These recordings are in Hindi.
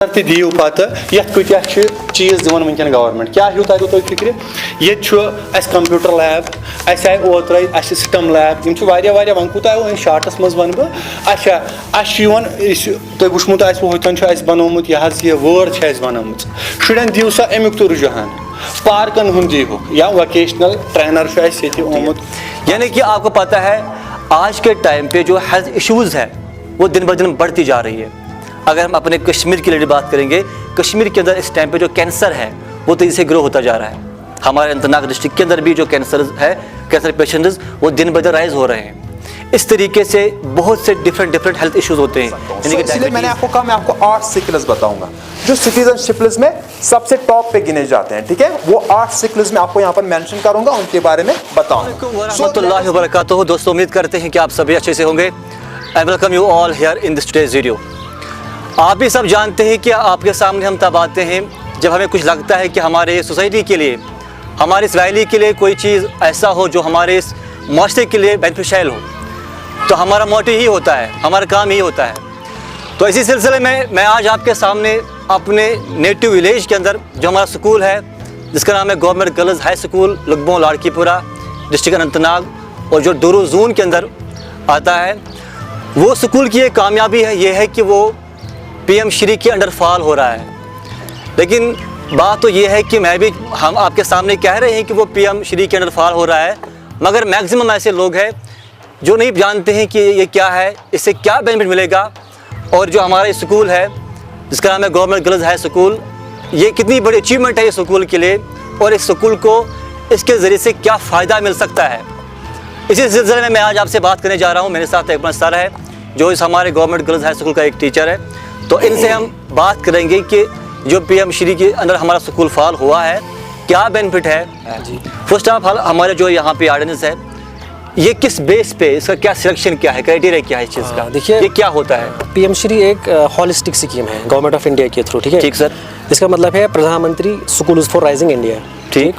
दीव पत कत्या चीज़ दिवान वनकन गवर्नमेंट क्या तुम फिक्र ये कंप्यूटर लैब अस आए ओत्र सिस्टम लैब वन कूत शार्टस मज वन बह तुम वुचमुत होतन बनोमुत यह वर्ड बनोमुत शुरन दिव सा अमुक तो रुझान पार्कन हूँ दीहु या वोकेशनल ट्रेनर आमुत। यानी कि आपको पता है आज के टाइम पे जो हेल्थ इश्यूज़ है वो दिन ब दिन बढ़ती जा रही है। अगर हम अपने कश्मीर की बात करेंगे, कश्मीर के अंदर इस टाइम पे जो कैंसर है वो तेज़ी से ग्रो होता जा रहा है। हमारे अनंतनाग डिस्ट्रिक्ट के अंदर भी जो कैंसर है, कैंसर पेशेंट्स वो दिन ब दिन राइज हो रहे हैं। इस तरीके से बहुत से डिफरेंट हेल्थ इश्यूज होते हैं। इसलिए मैंने आपको कहा मैं आपको 8 सिकल्स बताऊंगा जो सिटीजनशिप लिस्ट में सबसे टॉप पे गिने जाते हैं। ठीक है, वो 8 सिकल्स में आपको यहाँ पर मेंशन करूंगा, उनके बारे में बताऊंगा। रहमतुल्लाहि व बरकातुहू। दोस्तों, उम्मीद करते हैं कि आप सभी अच्छे से होंगे। I welcome you all here in this today's video. आप भी सब जानते हैं कि आपके सामने हम तब आते हैं जब हमें कुछ लगता है कि हमारे सोसाइटी के लिए, हमारे इस वैली के लिए कोई चीज़ ऐसा हो जो हमारे इस माशरे के लिए बेनिफिशियल हो, तो हमारा मोटिव ही होता है, हमारा काम ही होता है। तो इसी सिलसिले में मैं आज आपके सामने अपने नेटिव विलेज के अंदर जो हमारा स्कूल है जिसका नाम है government girls high school Lugbon Ladkipura, district Anantnag, और जो डूरू जोन के अंदर आता है, वो स्कूल की एक कामयाबी है ये है कि वो पीएम श्री के अंडर फॉल हो रहा है। लेकिन बात तो ये है कि हम आपके सामने कह रहे हैं कि वो पीएम श्री के अंडर फॉल हो रहा है, मगर मैक्सिमम ऐसे लोग हैं जो नहीं जानते हैं कि ये क्या है, इससे क्या बेनिफिट मिलेगा, और जो हमारा स्कूल है जिसका नाम है गवर्नमेंट गर्ल्स हाई स्कूल, ये कितनी बड़ी अचीवमेंट है इस स्कूल के लिए, और इस स्कूल को इसके ज़रिए से क्या फ़ायदा मिल सकता है। इसी सिलसिले में मैं आज आपसे बात करने जा रहा हूँ। मेरे साथ एक सर है जो इस हमारे गवर्नमेंट गर्ल्स हाई स्कूल का एक टीचर है। तो इनसे हम बात करेंगे कि जो पीएम श्री के अंदर हमारा स्कूल फॉल हुआ है क्या बेनिफिट है जी। फर्स्ट ऑफ ऑल हमारे जो यहाँ पे ऑर्डिनेंस है ये किस बेस पे, इसका क्या सिलेक्शन क्या है, क्राइटेरिया क्या है इस चीज़ का, देखिए ये क्या होता है। पीएम श्री एक हॉलिस्टिक स्कीम है गवर्नमेंट ऑफ इंडिया के थ्रू। ठीक है, ठीक सर। इसका मतलब है प्रधानमंत्री स्कूल्स फॉर राइजिंग इंडिया। ठीक,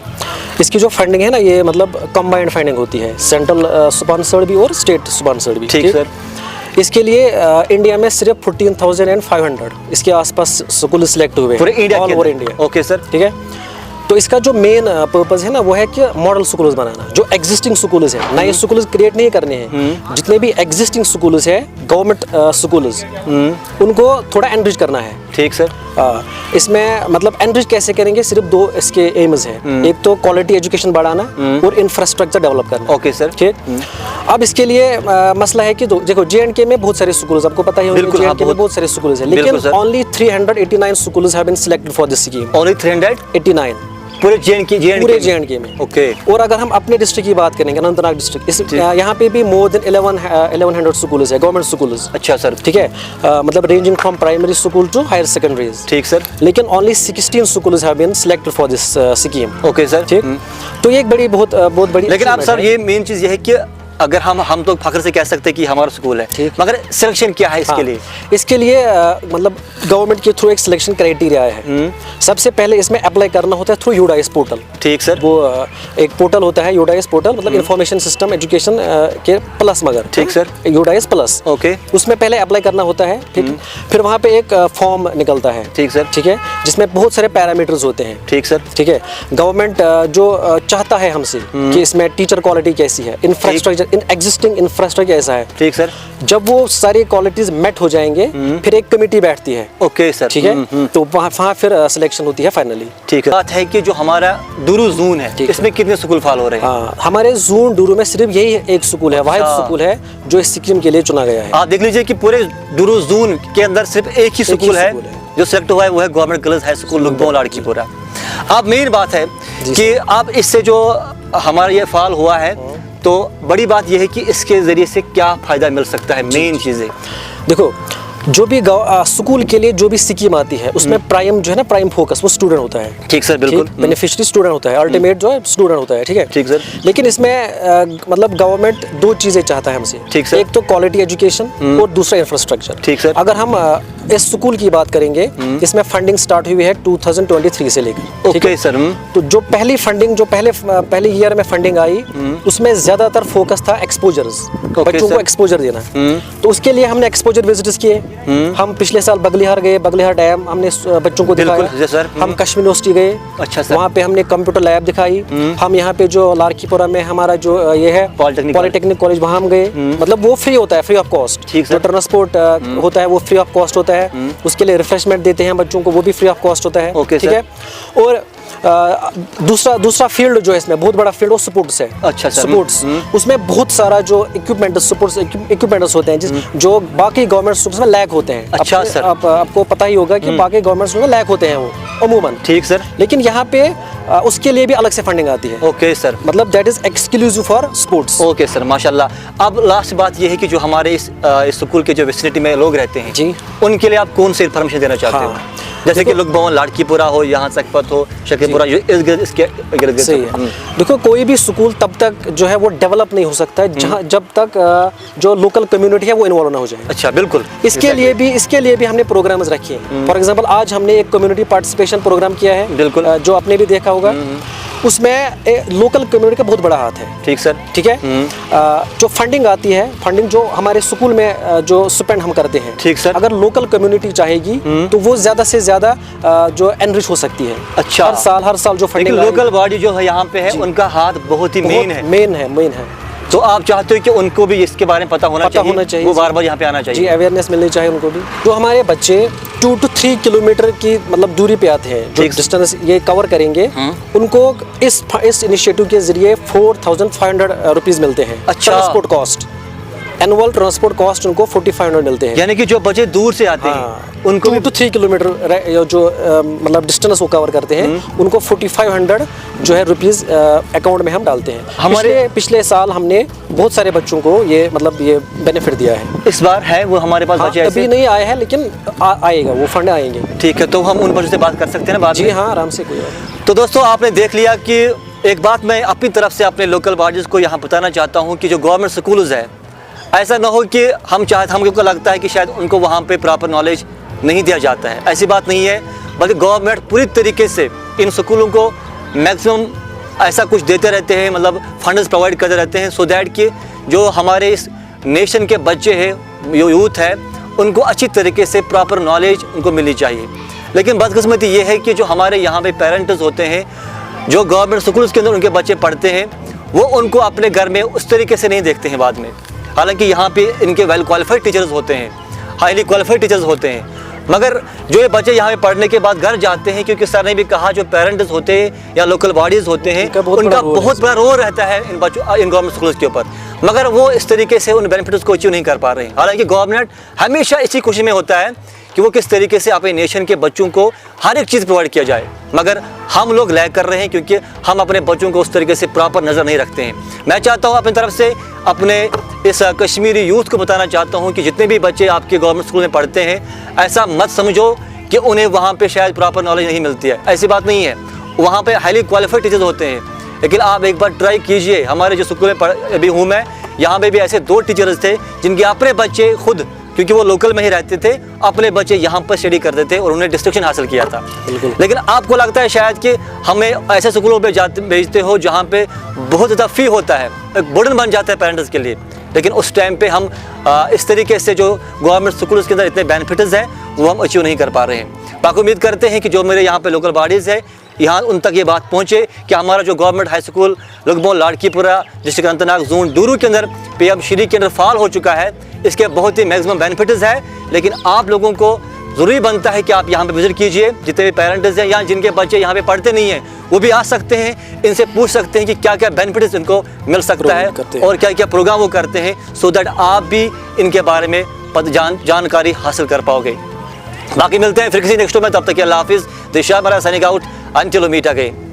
इसकी जो फंडिंग है ना, ये मतलब कंबाइंड फंडिंग होती है, सेंट्रल स्पॉन्सर्ड भी और स्टेट स्पॉन्सर्ड भी। ठीक सर। इसके लिए इंडिया में सिर्फ 14,500 इसके आसपास स्कूल सिलेक्ट हुए पूरे India all over India. Okay sir. ठीक है, तो इसका जो मेन पर्पस है ना वो है कि मॉडल स्कूल्स बनाना, जो एग्जिस्टिंग स्कूल्स है, नए स्कूल्स क्रिएट नहीं करने हैं। जितने भी एग्जिस्टिंग स्कूल्स है गवर्नमेंट स्कूल्स, उनको थोड़ा एनरिच करना है। ठीक सर। इसमें मतलब एनरिच कैसे करेंगे, सिर्फ 2 इसके एम्स हैं। एक तो क्वालिटी एजुकेशन बढ़ाना और इंफ्रास्ट्रक्चर डेवलप करना। Okay sir. ठीक, अब इसके लिए मसला है कि देखो JNK में बहुत सारे स्कूल्स, आपको पता ही होगा JNK में बहुत सारे स्कूल्स हैं, लेकिन only 389 schools have been selected for this scheme. Only 389 पूरे JNK में। ओके। और अगर हम अपने डिस्ट्रिक्ट की बात करेंगे, अनंतनाग डिस्ट्रिक्ट, यहाँ पे भी मोर देन 1100 स्कूल्स है, गवर्नमेंट स्कूल्स। अच्छा सर। ठीक है, मतलब ranging from primary school to higher secondaries. ठीक सर। लेकिन only 16 schools have been selected for this scheme. Okay sir. ठीक, तो ये एक बहुत बड़ी। लेकिन आप सर ये मेन चीज़ ये है कि अगर हम तो फख्र से कह सकते हैं कि हमारा स्कूल है, मगर सिलेक्शन क्या है इसके लिए? इसके लिए मतलब गवर्नमेंट के थ्रू एक सिलेक्शन क्राइटेरिया है। सबसे पहले इसमें अप्लाई करना होता है थ्रू यूडाइस पोर्टल। ठीक सर। वो एक पोर्टल होता है यूडाइस पोर्टल, मतलब इंफॉर्मेशन सिस्टम एजुकेशन के प्लस, मगर ठीक सर, यूडाइस प्लस। ओके, उसमें पहले अप्लाई करना होता है। ठीक, फिर वहाँ पे एक फॉर्म निकलता है। ठीक सर। ठीक है, जिसमें बहुत सारे पैरामीटर्स होते हैं। ठीक सर। ठीक है, गवर्नमेंट जो चाहता है हमसे कि इसमें टीचर क्वालिटी कैसी है, इंफ्रास्ट्रक्चर एग्जिस्टिंग इंफ्रास्ट्रक्चर कैसा है। ठीक सर। जब वो सारी क्वालिटीज मेट हो जाएंगे फिर एक कमेटी बैठती है। Okay sir. ठीक है, तो वहाँ फिर सिलेक्शन होती है फाइनली। ठीक है, बात है कि जो हमारा डूरू जोन है इसमें कितने स्कूल फॉल हो रहे हैं? हमारे जोन डूरू में सिर्फ यही एक स्कूल है, वाहिद स्कूल है जो इस स्कीम के लिए चुना गया है। आप देख लीजिए कि पूरे डूरू जोन के अंदर सिर्फ एक ही स्कूल है जो सिलेक्ट हुआ है, वो है government girls high school Lugbon लाड़कीपुरा। अब मेन बात है कि आप इससे जो हमारा ये फॉल हुआ है, तो बड़ी बात यह है कि इसके जरिए से क्या फायदा मिल सकता है। मेन चीजें देखो, जो भी स्कूल के लिए जो भी स्कीम आती है उसमें प्राइम जो है ना, प्राइम फोकस वो स्टूडेंट होता है। ठीक सर, बिल्कुल। बेनिफिशियरी स्टूडेंट होता है, अल्टीमेट जो है स्टूडेंट होता है। ठीक है। ठीक सर। लेकिन इसमें मतलब गवर्नमेंट 2 चीजें चाहता है हमसे। ठीक सर। एक तो क्वालिटी एजुकेशन और दूसरा इंफ्रास्ट्रक्चर। ठीक सर। अगर हम इस स्कूल की बात करेंगे, इसमें फंडिंग स्टार्ट हुई है 2023 से लेकर। Okay sir. तो जो पहली फंडिंग, जो पहले ईयर में फंडिंग आई, उसमें ज्यादातर फोकस था एक्सपोजर्स, बच्चों को एक्सपोजर देना। तो उसके लिए हमने एक्सपोजर विजिट्स किए। हम पिछले साल बगलिहार गए, बगलिहार डैम हमने बच्चों को दिखाया। सर। हम कश्मीर यूनिवर्सिटी गए, अच्छा सर। वहाँ पे हमने कंप्यूटर लैब दिखाई। हम यहाँ पे जो लाड़कीपुरा में हमारा जो ये है पॉलिटेक्निक कॉलेज, वहाँ हम गए। मतलब वो फ्री होता है, फ्री ऑफ कॉस्ट। जो ट्रांसपोर्ट होता है वो फ्री ऑफ कॉस्ट होता है। उसके लिए रिफ्रेशमेंट देते हैं बच्चों को, वो भी फ्री ऑफ कॉस्ट होता है। ठीक है। और दूसरा फील्ड जो है इसमें बहुत बड़ा फील्ड, वो स्पोर्ट्स है। अच्छा सर। स्पोर्ट्स, उसमें बहुत सारा जो इक्विपमेंट्स होते हैं जो बाकी गवर्नमेंट स्कूल्स में लैक होते हैं। अच्छा सर। आपको पता ही होगा कि बाकी गवर्नमेंट स्कूल्स में लैक होते हैं वो अमूमन। ठीक सर। लेकिन यहाँ पे उसके लिए भी अलग से फंडिंग आती है। Okay sir. मतलब that is exclusive for sports. Okay sir, माशाल्लाह। अब लास्ट बात ये है कि जो हमारे इस स्कूल के जो विसिनिटी में लोग रहते हैं जी, उनके लिए आप कौन सी इन्फॉर्मेशन देना चाहते हो? जैसे कि लोग भवन, लाड़कीपुरा हो, यहाँ सकपत हो, शकीपुरा, इसके इर्द-गिर्द। सही है। देखो, कोई भी स्कूल तब तक जो है वो डेवलप नहीं हो सकता है जब तक जो लोकल कम्युनिटी है वो इन्वॉल्व ना हो जाए। अच्छा, बिल्कुल। इसके लिए भी हमने प्रोग्राम्स रखे हैं। फॉर एग्जांपल आज हमने एक कम्युनिटी पार्टिसिपेशन प्रोग्राम किया है, बिल्कुल, जो आपने भी देखा होगा। उसमें लोकल कम्युनिटी का बहुत बड़ा हाथ है। ठीक सर। ठीक है। जो फंडिंग आती है, फंडिंग जो हमारे स्कूल में जो स्पेंड हम करते हैं, ठीक सर, अगर लोकल कम्युनिटी चाहेगी तो वो ज्यादा से ज्यादा जो एनरिच हो सकती है। अच्छा। हर साल जो फंडिंग, लोकल बॉडी जो है यहाँ पे है, उनका हाथ बहुत ही मेन है। तो आप चाहते हो कि उनको भी इसके बारे में पता होना चाहिए, वो बार बार यहाँ पे आना चाहिए। जी, अवेयरनेस मिलनी चाहिए उनको भी। जो हमारे बच्चे 2 to 3 किलोमीटर की मतलब दूरी पे आते हैं, जो डिस्टेंस ये कवर करेंगे, उनको इस इनिशिएटिव के जरिए 4500 रुपीज मिलते हैं। अच्छा। Transport cost, annual transport cost उनको 4500 मिलते हैं। यानी कि जो बच्चे दूर से आते हैं उनको 2 to 3 किलोमीटर जो मतलब डिस्टेंस वो कवर करते हैं, उनको 4500 जो है रुपीज अकाउंट में हम डालते हैं। हमारे पिछले साल हमने बहुत सारे बच्चों को ये मतलब ये बेनिफिट दिया है। इस बार है वो हमारे पास बच्चे अभी नहीं आए हैं, लेकिन आएगा, वो फंड आएंगे। ठीक है, तो हम उन बच्चों से बात कर सकते हैं ना? जी हाँ, आराम से। कोई तो दोस्तों, आपने देख लिया कि एक बात मैं अपनी तरफ से अपने लोकल बॉडीज को यहाँ बताना चाहता हूँ कि जो गवर्नमेंट स्कूल्स है, ऐसा ना हो कि हमको लगता है कि शायद उनको वहाँ पे प्रॉपर नॉलेज नहीं दिया जाता है। ऐसी बात नहीं है, बल्कि गवर्नमेंट पूरी तरीके से इन स्कूलों को मैक्सिमम ऐसा कुछ देते रहते हैं, मतलब फंड्स प्रोवाइड करते रहते हैं, सो दैट कि जो हमारे इस नेशन के बच्चे हैं, जो यूथ है, उनको अच्छी तरीके से प्रॉपर नॉलेज उनको मिलनी चाहिए। लेकिन बदकिस्मती ये है कि जो हमारे यहाँ पे पेरेंट्स होते हैं, जो गवर्नमेंट स्कूल्स के अंदर उनके बच्चे पढ़ते हैं, वो उनको अपने घर में उस तरीके से नहीं देखते हैं बाद में। हालांकि यहाँ पे इनके वेल क्वालिफाइड टीचर्स होते हैं, हाईली क्वालिफाइड टीचर्स होते हैं, मगर जो ये बच्चे यहाँ पे पढ़ने के बाद घर जाते हैं, क्योंकि सर ने भी कहा जो पेरेंट्स होते हैं या लोकल बॉडीज़ होते हैं, उनका बहुत बड़ा रोल रहता है इन गवर्नमेंट स्कूल्स के ऊपर, मगर वो इस तरीके से उन बेनिफिट्स को अचीव नहीं कर पा रहे हैं। हालांकि गवर्नमेंट हमेशा इसी खुशी में होता है कि वो किस तरीके से अपने नेशन के बच्चों को हर एक चीज़ प्रोवाइड किया जाए, मगर हम लोग लैग कर रहे हैं क्योंकि हम अपने बच्चों को उस तरीके से प्रॉपर नज़र नहीं रखते हैं। मैं चाहता हूँ अपनी तरफ से अपने इस कश्मीरी यूथ को बताना चाहता हूँ कि जितने भी बच्चे आपके गवर्नमेंट स्कूल में पढ़ते हैं, ऐसा मत समझो कि उन्हें वहाँ पे शायद प्रॉपर नॉलेज नहीं मिलती है। ऐसी बात नहीं है, वहाँ पे हाईली क्वालिफाइड टीचर्स होते हैं। लेकिन आप एक बार ट्राई कीजिए, हमारे जो स्कूल में अभी हूँ मैं, यहाँ पे भी ऐसे 2 टीचर्स थे जिनके अपने बच्चे खुद, क्योंकि वो लोकल में ही रहते थे, अपने बच्चे यहाँ पर स्टडी करते थे और उन्हें डिस्टिंक्शन हासिल किया था। लेकिन आपको लगता है शायद कि हमें ऐसे स्कूलों पे भेजते हो जहाँ पे बहुत ज़्यादा फ़ी होता है, एक बर्डन बन जाता है पेरेंट्स के लिए, लेकिन उस टाइम पे हम इस तरीके से जो गवर्नमेंट स्कूल्स के अंदर इतने बेनिफिट्स हैं वो हम अचीव नहीं कर पा रहे हैं। बाकी उम्मीद करते हैं कि जो मेरे यहाँ पे लोकल बॉडीज़ है, यहाँ उन तक ये बात पहुँचे कि हमारा जो government high school Lugbon Ladkipura district Anantnag zone Duru के अंदर पीएम श्री के अंदर फाल हो चुका है। इसके बहुत ही मैक्सिमम बेनिफिट्स है, लेकिन आप लोगों को ज़रूरी बनता है कि आप यहाँ पे विजिट कीजिए। जितने भी पेरेंट्स हैं या जिनके बच्चे यहाँ पे पढ़ते नहीं हैं, वो भी आ सकते हैं, इनसे पूछ सकते हैं कि क्या क्या बेनिफिट्स इनको मिल सकता है और क्या क्या प्रोग्राम वो करते हैं, सो दैट आप भी इनके बारे में जानकारी हासिल कर पाओगे। बाकी मिलते हैं फिर किसी नेक्स्ट में, तब तक के अल्लाह हाफिज़। दिशा मेरा signing out, until we meet again.